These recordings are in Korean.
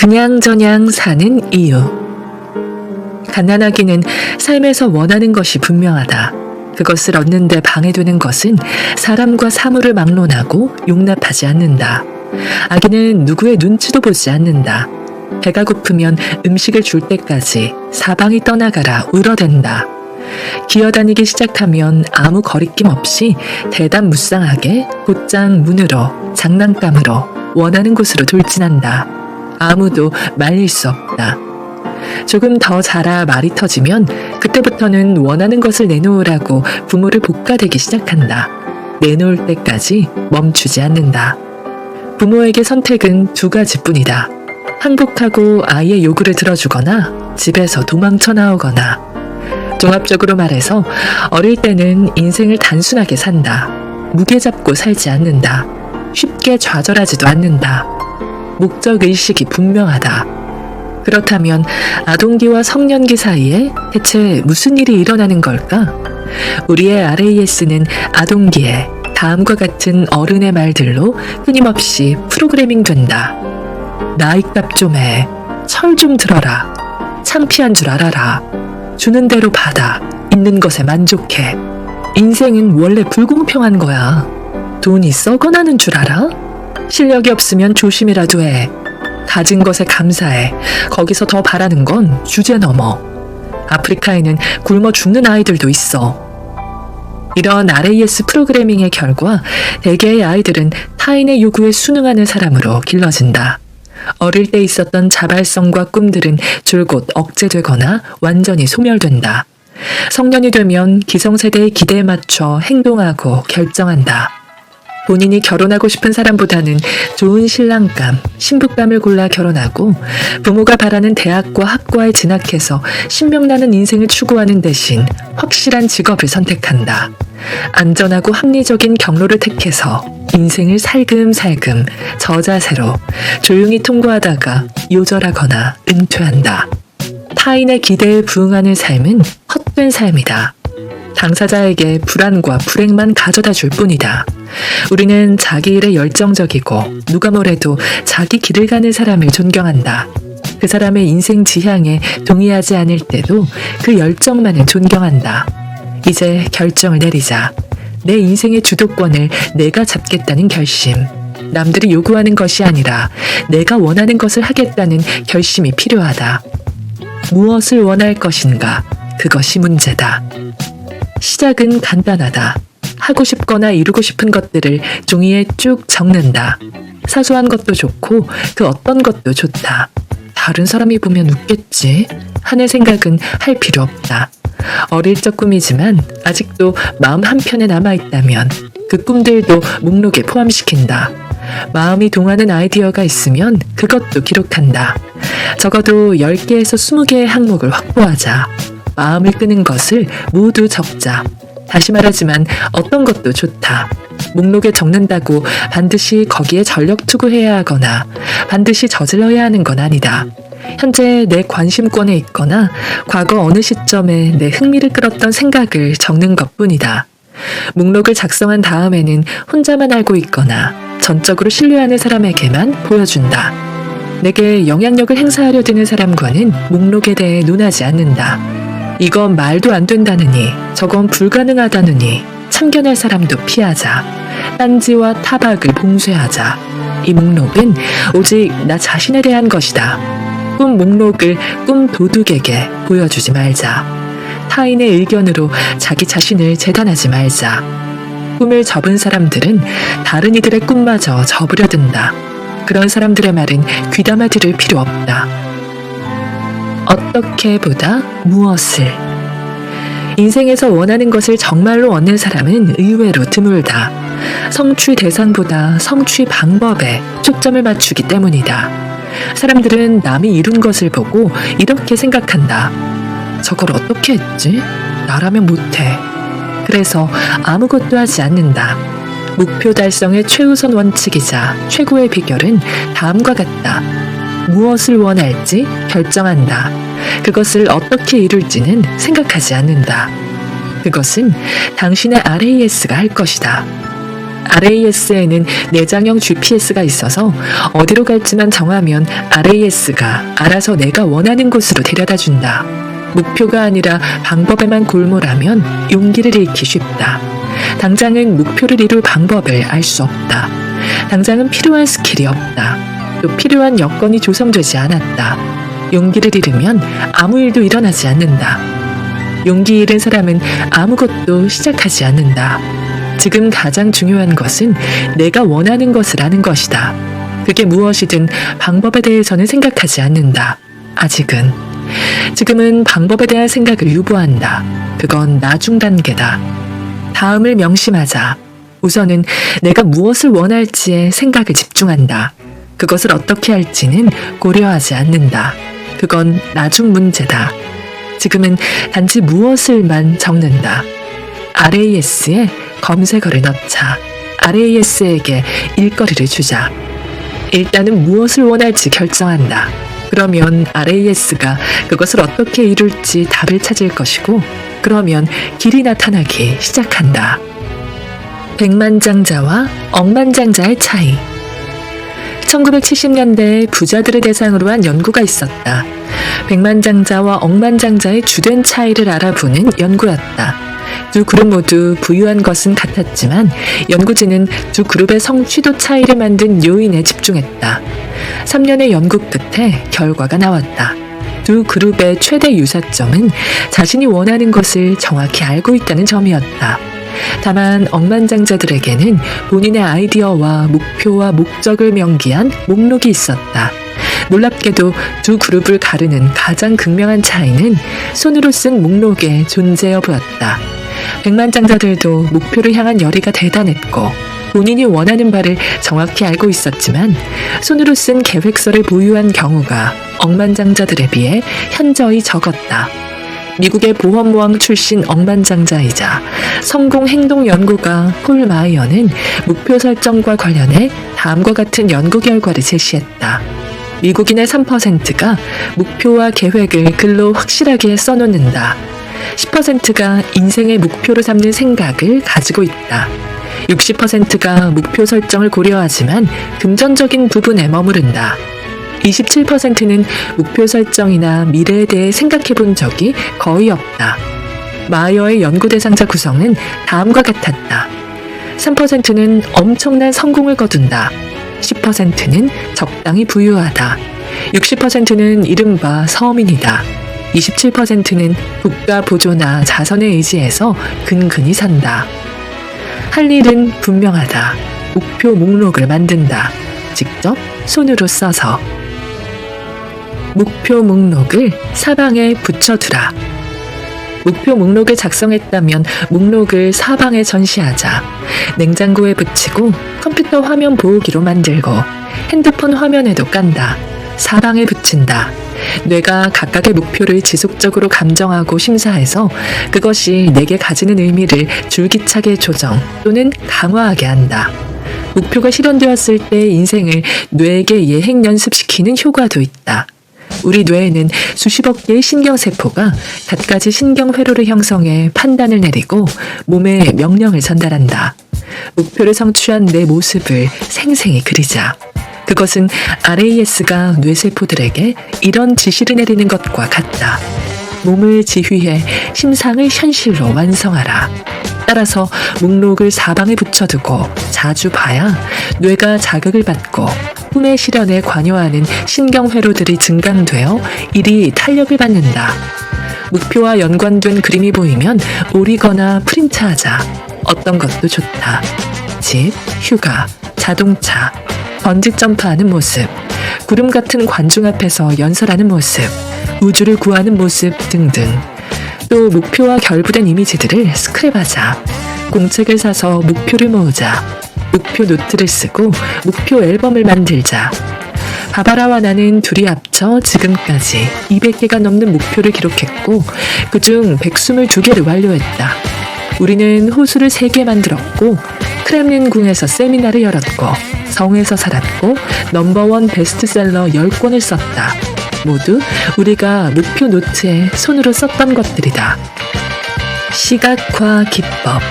그냥저냥 사는 이유. 가난하기는 삶에서 원하는 것이 분명하다. 그것을 얻는데 방해되는 것은 사람과 사물을 막론하고 용납하지 않는다. 아기는 누구의 눈치도 보지 않는다. 배가 고프면 음식을 줄 때까지 사방이 떠나가라 울어댄다. 기어다니기 시작하면 아무 거리낌 없이 대담무쌍하게 곧장 문으로 장난감으로 원하는 곳으로 돌진한다. 아무도 말릴 수 없다. 조금 더 자라 말이 터지면 그때부터는 원하는 것을 내놓으라고 부모를 볶아대기 시작한다. 내놓을 때까지 멈추지 않는다. 부모에게 선택은 두 가지뿐이다. 항복하고 아이의 요구를 들어주거나 집에서 도망쳐 나오거나. 종합적으로 말해서 어릴 때는 인생을 단순하게 산다. 무게 잡고 살지 않는다. 쉽게 좌절하지도 않는다. 목적의식이 분명하다. 그렇다면 아동기와 성년기 사이에 대체 무슨 일이 일어나는 걸까? 우리의 RAS는 아동기에 다음과 같은 어른의 말들로 끊임없이 프로그래밍 된다. 나이값 좀 해. 철 좀 들어라. 창피한 줄 알아라. 주는 대로 받아. 있는 것에 만족해. 인생은 원래 불공평한 거야. 돈이 썩어나는 줄 알아? 실력이 없으면 조심이라도 해. 가진 것에 감사해. 거기서 더 바라는 건 주제 넘어. 아프리카에는 굶어 죽는 아이들도 있어. 이런 RAS 프로그래밍의 결과 대개의 아이들은 타인의 요구에 순응하는 사람으로 길러진다. 어릴 때 있었던 자발성과 꿈들은 줄곧 억제되거나 완전히 소멸된다. 성년이 되면 기성세대의 기대에 맞춰 행동하고 결정한다. 본인이 결혼하고 싶은 사람보다는 좋은 신랑감, 신부감을 골라 결혼하고 부모가 바라는 대학과 학과에 진학해서 신명나는 인생을 추구하는 대신 확실한 직업을 선택한다. 안전하고 합리적인 경로를 택해서 인생을 살금살금 저자세로 조용히 통과하다가 요절하거나 은퇴한다. 타인의 기대에 부응하는 삶은 헛된 삶이다. 당사자에게 불안과 불행만 가져다 줄 뿐이다. 우리는 자기 일에 열정적이고 누가 뭐래도 자기 길을 가는 사람을 존경한다. 그 사람의 인생 지향에 동의하지 않을 때도 그 열정만을 존경한다. 이제 결정을 내리자. 내 인생의 주도권을 내가 잡겠다는 결심. 남들이 요구하는 것이 아니라 내가 원하는 것을 하겠다는 결심이 필요하다. 무엇을 원할 것인가? 그것이 문제다. 시작은 간단하다. 하고 싶거나 이루고 싶은 것들을 종이에 쭉 적는다. 사소한 것도 좋고 그 어떤 것도 좋다. 다른 사람이 보면 웃겠지 하는 생각은 할 필요 없다. 어릴 적 꿈이지만 아직도 마음 한편에 남아있다면 그 꿈들도 목록에 포함시킨다. 마음이 동하는 아이디어가 있으면 그것도 기록한다. 적어도 10개에서 20개의 항목을 확보하자. 마음을 끄는 것을 모두 적자. 다시 말하지만 어떤 것도 좋다. 목록에 적는다고 반드시 거기에 전력 투구해야 하거나 반드시 저질러야 하는 건 아니다. 현재 내 관심권에 있거나 과거 어느 시점에 내 흥미를 끌었던 생각을 적는 것뿐이다. 목록을 작성한 다음에는 혼자만 알고 있거나 전적으로 신뢰하는 사람에게만 보여준다. 내게 영향력을 행사하려 드는 사람과는 목록에 대해 논하지 않는다. 이건 말도 안 된다느니 저건 불가능하다느니 참견할 사람도 피하자. 딴지와 타박을 봉쇄하자. 이 목록은 오직 나 자신에 대한 것이다. 꿈 목록을 꿈 도둑에게 보여주지 말자. 타인의 의견으로 자기 자신을 재단하지 말자. 꿈을 접은 사람들은 다른 이들의 꿈마저 접으려 든다. 그런 사람들의 말은 귀담아 들을 필요 없다. 어떻게 보다 무엇을. 인생에서 원하는 것을 정말로 얻는 사람은 의외로 드물다. 성취 대상보다 성취 방법에 초점을 맞추기 때문이다. 사람들은 남이 이룬 것을 보고 이렇게 생각한다. 저걸 어떻게 했지? 나라면 못해. 그래서 아무것도 하지 않는다. 목표 달성의 최우선 원칙이자 최고의 비결은 다음과 같다. 무엇을 원할지 결정한다. 그것을 어떻게 이룰지는 생각하지 않는다. 그것은 당신의 RAS가 할 것이다. RAS에는 내장형 GPS가 있어서 어디로 갈지만 정하면 RAS가 알아서 내가 원하는 곳으로 데려다 준다. 목표가 아니라 방법에만 골몰하면 용기를 잃기 쉽다. 당장은 목표를 이룰 방법을 알 수 없다. 당장은 필요한 스킬이 없다. 또 필요한 여건이 조성되지 않았다. 용기를 잃으면 아무 일도 일어나지 않는다. 용기 잃은 사람은 아무것도 시작하지 않는다. 지금 가장 중요한 것은 내가 원하는 것을 아는 것이다. 그게 무엇이든 방법에 대해서는 생각하지 않는다. 아직은. 지금은 방법에 대한 생각을 유보한다. 그건 나중 단계다. 다음을 명심하자. 우선은 내가 무엇을 원할지에 생각을 집중한다. 그것을 어떻게 할지는 고려하지 않는다. 그건 나중 문제다. 지금은 단지 무엇을만 적는다. RAS에 검색어를 넣자. RAS에게 일거리를 주자. 일단은 무엇을 원할지 결정한다. 그러면 RAS가 그것을 어떻게 이룰지 답을 찾을 것이고, 그러면 길이 나타나기 시작한다. 백만장자와 억만장자의 차이. 1970년대에 부자들을 대상으로 한 연구가 있었다. 백만장자와 억만장자의 주된 차이를 알아보는 연구였다. 두 그룹 모두 부유한 것은 같았지만 연구진은 두 그룹의 성취도 차이를 만든 요인에 집중했다. 3년의 연구 끝에 결과가 나왔다. 두 그룹의 최대 유사점은 자신이 원하는 것을 정확히 알고 있다는 점이었다. 다만 억만장자들에게는 본인의 아이디어와 목표와 목적을 명기한 목록이 있었다. 놀랍게도 두 그룹을 가르는 가장 극명한 차이는 손으로 쓴 목록의 존재 여부였다. 백만장자들도 목표를 향한 열의가 대단했고 본인이 원하는 바를 정확히 알고 있었지만 손으로 쓴 계획서를 보유한 경우가 억만장자들에 비해 현저히 적었다. 미국의 보험모왕 출신 억만장자이자 성공 행동 연구가 폴 마이어는 목표 설정과 관련해 다음과 같은 연구 결과를 제시했다. 미국인의 3%가 목표와 계획을 글로 확실하게 써놓는다. 10%가 인생의 목표로 삼는 생각을 가지고 있다. 60%가 목표 설정을 고려하지만 금전적인 부분에 머무른다. 27%는 목표 설정이나 미래에 대해 생각해 본 적이 거의 없다. 마이어의 연구 대상자 구성은 다음과 같았다. 3%는 엄청난 성공을 거둔다. 10%는 적당히 부유하다. 60%는 이른바 서민이다. 27%는 국가 보조나 자선에 의지해서 근근히 산다. 할 일은 분명하다. 목표 목록을 만든다. 직접 손으로 써서. 목표 목록을 사방에 붙여두라. 목표 목록을 작성했다면 목록을 사방에 전시하자. 냉장고에 붙이고 컴퓨터 화면 보호기로 만들고 핸드폰 화면에도 깐다. 사방에 붙인다. 뇌가 각각의 목표를 지속적으로 감정하고 심사해서 그것이 내게 가지는 의미를 줄기차게 조정 또는 강화하게 한다. 목표가 실현되었을 때 인생을 뇌에게 예행 연습시키는 효과도 있다. 우리 뇌에는 수십억 개의 신경세포가 갖가지 신경회로를 형성해 판단을 내리고 몸에 명령을 전달한다. 목표를 성취한 내 모습을 생생히 그리자. 그것은 RAS가 뇌세포들에게 이런 지시를 내리는 것과 같다. 몸을 지휘해 심상을 현실로 완성하라. 따라서 목록을 사방에 붙여두고 자주 봐야 뇌가 자극을 받고 꿈의 실현에 관여하는 신경회로들이 증강되어 이리 탄력을 받는다. 목표와 연관된 그림이 보이면 오리거나 프린트하자. 어떤 것도 좋다. 집, 휴가, 자동차, 번지점프하는 모습, 구름 같은 관중 앞에서 연설하는 모습, 우주를 구하는 모습 등등. 또 목표와 결부된 이미지들을 스크랩하자. 공책을 사서 목표를 모으자. 목표 노트를 쓰고 목표 앨범을 만들자. 바바라와 나는 둘이 합쳐 지금까지 200개가 넘는 목표를 기록했고 그중 122개를 완료했다. 우리는 호수를 3개 만들었고 크렘린 궁에서 세미나를 열었고 성에서 살았고 넘버원 베스트셀러 10권을 썼다. 모두 우리가 목표 노트에 손으로 썼던 것들이다. 시각화 기법.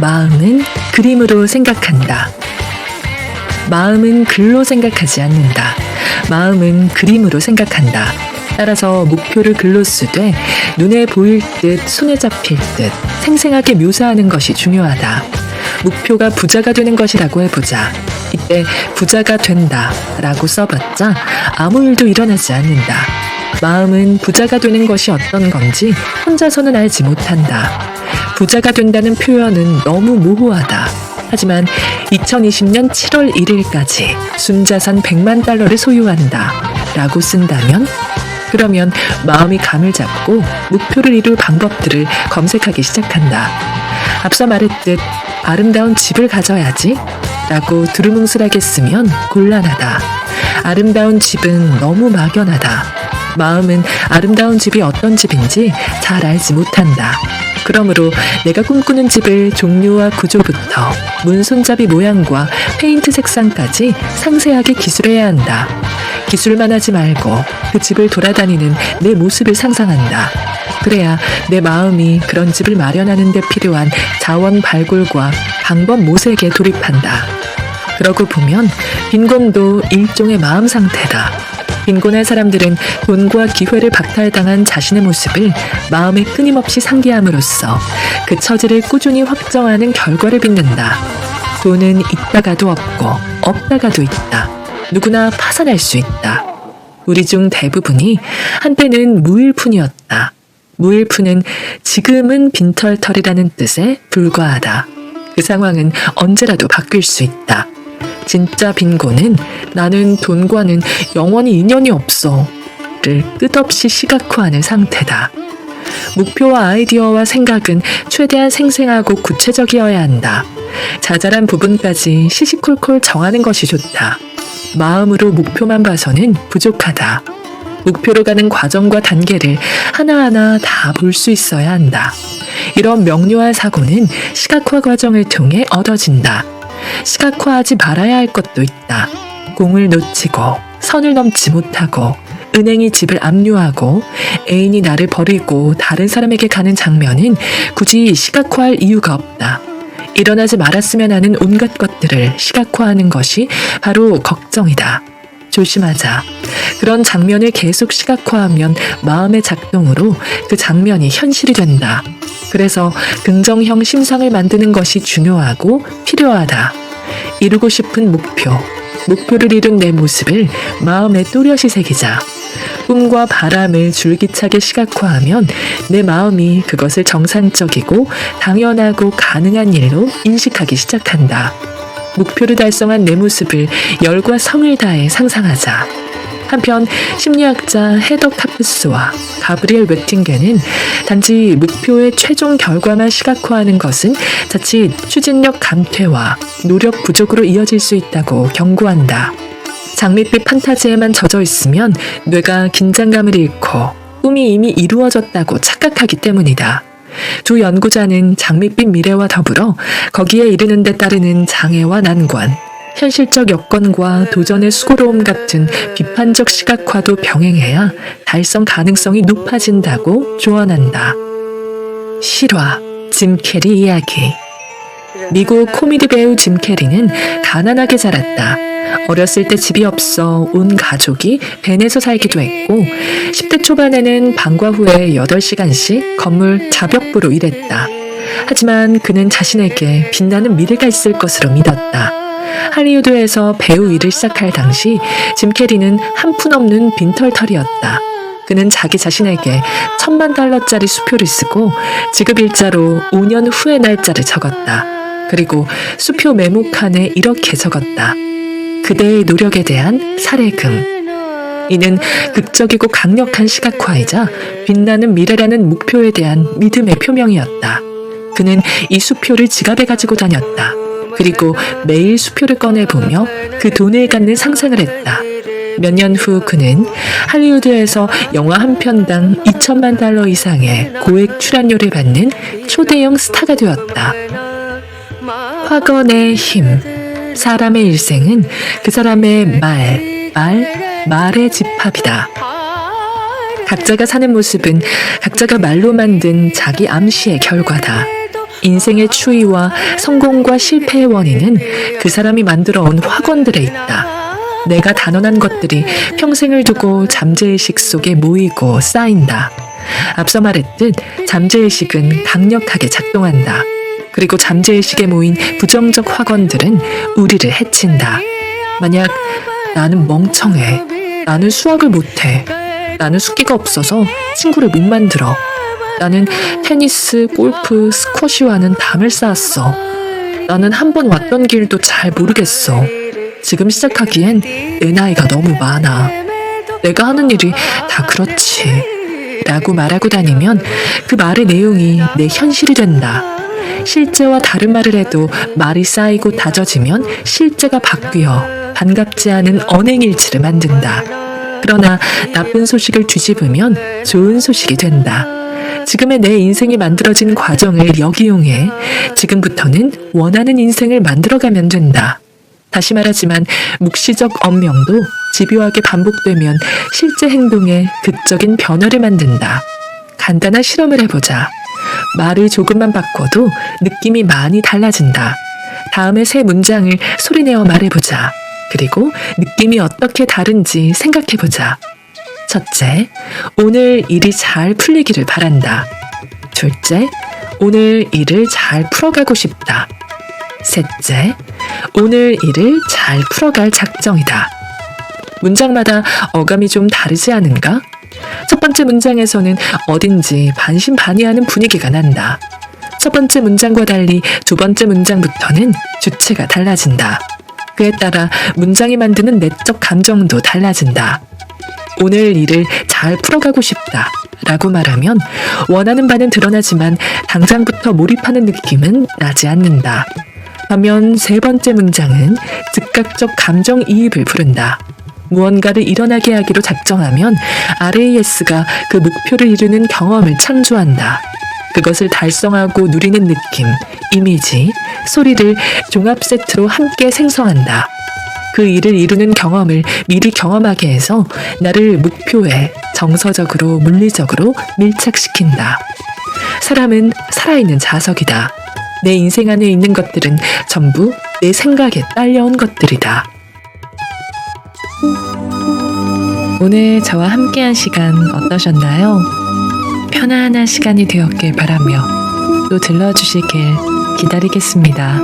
마음은 그림으로 생각한다. 마음은 글로 생각하지 않는다. 마음은 그림으로 생각한다. 따라서 목표를 글로 쓰되 눈에 보일 듯 손에 잡힐 듯 생생하게 묘사하는 것이 중요하다. 목표가 부자가 되는 것이라고 해보자. 이때 부자가 된다 라고 써봤자 아무 일도 일어나지 않는다. 마음은 부자가 되는 것이 어떤 건지 혼자서는 알지 못한다. 부자가 된다는 표현은 너무 모호하다. 하지만 2020년 7월 1일까지 순자산 100만 달러를 소유한다 라고 쓴다면 그러면 마음이 감을 잡고 목표를 이룰 방법들을 검색하기 시작한다. 앞서 말했듯 아름다운 집을 가져야지 라고 두루뭉술하게 쓰면 곤란하다. 아름다운 집은 너무 막연하다. 마음은 아름다운 집이 어떤 집인지 잘 알지 못한다. 그러므로 내가 꿈꾸는 집을 종류와 구조부터 문 손잡이 모양과 페인트 색상까지 상세하게 기술해야 한다. 기술만 하지 말고 그 집을 돌아다니는 내 모습을 상상한다. 그래야 내 마음이 그런 집을 마련하는 데 필요한 자원 발굴과 방법 모색에 돌입한다. 그러고 보면 빈곤도 일종의 마음 상태다. 빈곤한 사람들은 돈과 기회를 박탈당한 자신의 모습을 마음에 끊임없이 상기함으로써 그 처지를 꾸준히 확정하는 결과를 빚는다. 돈은 있다가도 없고 없다가도 있다. 누구나 파산할 수 있다. 우리 중 대부분이 한때는 무일푼이었다. 무일푼은 지금은 빈털털이라는 뜻에 불과하다. 그 상황은 언제라도 바뀔 수 있다. 진짜 빈곤은 나는 돈과는 영원히 인연이 없어 를 끝없이 시각화하는 상태다. 목표와 아이디어와 생각은 최대한 생생하고 구체적이어야 한다. 자잘한 부분까지 시시콜콜 정하는 것이 좋다. 마음으로 목표만 봐서는 부족하다. 목표로 가는 과정과 단계를 하나하나 다 볼 수 있어야 한다. 이런 명료한 사고는 시각화 과정을 통해 얻어진다. 시각화하지 말아야 할 것도 있다. 공을 놓치고 선을 넘지 못하고 은행이 집을 압류하고 애인이 나를 버리고 다른 사람에게 가는 장면은 굳이 시각화할 이유가 없다. 일어나지 말았으면 하는 온갖 것들을 시각화하는 것이 바로 걱정이다. 조심하자. 그런 장면을 계속 시각화하면 마음의 작동으로 그 장면이 현실이 된다. 그래서 긍정형 심상을 만드는 것이 중요하고 필요하다. 이루고 싶은 목표를 이룬 내 모습을 마음에 또렷이 새기자. 꿈과 바람을 줄기차게 시각화하면 내 마음이 그것을 정상적이고 당연하고 가능한 일로 인식하기 시작한다. 목표를 달성한 내 모습을 열과 성을 다해 상상하자. 한편 심리학자 헤더 카프스와 가브리엘 웨팅게는 단지 목표의 최종 결과만 시각화하는 것은 자칫 추진력 감퇴와 노력 부족으로 이어질 수 있다고 경고한다. 장밋빛 판타지에만 젖어 있으면 뇌가 긴장감을 잃고 꿈이 이미 이루어졌다고 착각하기 때문이다. 두 연구자는 장밋빛 미래와 더불어 거기에 이르는 데 따르는 장애와 난관, 현실적 여건과 도전의 수고로움 같은 비판적 시각화도 병행해야 달성 가능성이 높아진다고 조언한다. 실화, 짐 캐리 이야기. 미국 코미디 배우 짐 캐리는 가난하게 자랐다. 어렸을 때 집이 없어 온 가족이 밴에서 살기도 했고 10대 초반에는 방과 후에 8시간씩 건물 자벽부로 일했다. 하지만 그는 자신에게 빛나는 미래가 있을 것으로 믿었다. 할리우드에서 배우 일을 시작할 당시 짐 캐리는 한 푼 없는 빈털털이었다. 그는 자기 자신에게 $10,000,000짜리 수표를 쓰고 지급일자로 5년 후의 날짜를 적었다. 그리고 수표 메모칸에 이렇게 적었다. 그대의 노력에 대한 사례금. 이는 극적이고 강력한 시각화이자 빛나는 미래라는 목표에 대한 믿음의 표명이었다. 그는 이 수표를 지갑에 가지고 다녔다. 그리고 매일 수표를 꺼내보며 그 돈을 갖는 상상을 했다. 몇 년 후 그는 할리우드에서 영화 한 편당 $20,000,000 이상의 고액 출연료를 받는 초대형 스타가 되었다. 확언의 힘. 사람의 일생은 그 사람의 말의 집합이다. 각자가 사는 모습은 각자가 말로 만든 자기 암시의 결과다. 인생의 추이와 성공과 실패의 원인은 그 사람이 만들어 온 확언들에 있다. 내가 단언한 것들이 평생을 두고 잠재의식 속에 모이고 쌓인다. 앞서 말했듯 잠재의식은 강력하게 작동한다. 그리고 잠재의식에 모인 부정적 확언들은 우리를 해친다. 만약 나는 멍청해, 나는 수학을 못해, 나는 숫기가 없어서 친구를 못 만들어, 나는 테니스, 골프, 스쿼시와는 담을 쌓았어, 나는 한 번 왔던 길도 잘 모르겠어, 지금 시작하기엔 내 나이가 너무 많아, 내가 하는 일이 다 그렇지 라고 말하고 다니면 그 말의 내용이 내 현실이 된다. 실제와 다른 말을 해도 말이 쌓이고 다져지면 실제가 바뀌어 반갑지 않은 언행일치를 만든다. 그러나 나쁜 소식을 뒤집으면 좋은 소식이 된다. 지금의 내 인생이 만들어진 과정을 역이용해 지금부터는 원하는 인생을 만들어가면 된다. 다시 말하지만 묵시적 언명도 집요하게 반복되면 실제 행동에 극적인 변화를 만든다. 간단한 실험을 해보자. 말을 조금만 바꿔도 느낌이 많이 달라진다. 다음에 세 문장을 소리내어 말해보자. 그리고 느낌이 어떻게 다른지 생각해보자. 첫째, 오늘 일이 잘 풀리기를 바란다. 둘째, 오늘 일을 잘 풀어가고 싶다. 셋째, 오늘 일을 잘 풀어갈 작정이다. 문장마다 어감이 좀 다르지 않은가? 첫 번째 문장에서는 어딘지 반신반의하는 분위기가 난다. 첫 번째 문장과 달리 두 번째 문장부터는 주체가 달라진다. 그에 따라 문장이 만드는 내적 감정도 달라진다. 오늘 일을 잘 풀어가고 싶다 라고 말하면 원하는 바는 드러나지만 당장부터 몰입하는 느낌은 나지 않는다. 반면 세 번째 문장은 즉각적 감정이입을 부른다. 무언가를 일어나게 하기로 작정하면 RAS가 그 목표를 이루는 경험을 창조한다. 그것을 달성하고 누리는 느낌, 이미지, 소리를 종합 세트로 함께 생성한다. 그 일을 이루는 경험을 미리 경험하게 해서 나를 목표에 정서적으로, 물리적으로 밀착시킨다. 사람은 살아있는 자석이다. 내 인생 안에 있는 것들은 전부 내 생각에 딸려온 것들이다. 오늘 저와 함께한 시간 어떠셨나요? 편안한 시간이 되었길 바라며 또 들러주시길 기다리겠습니다.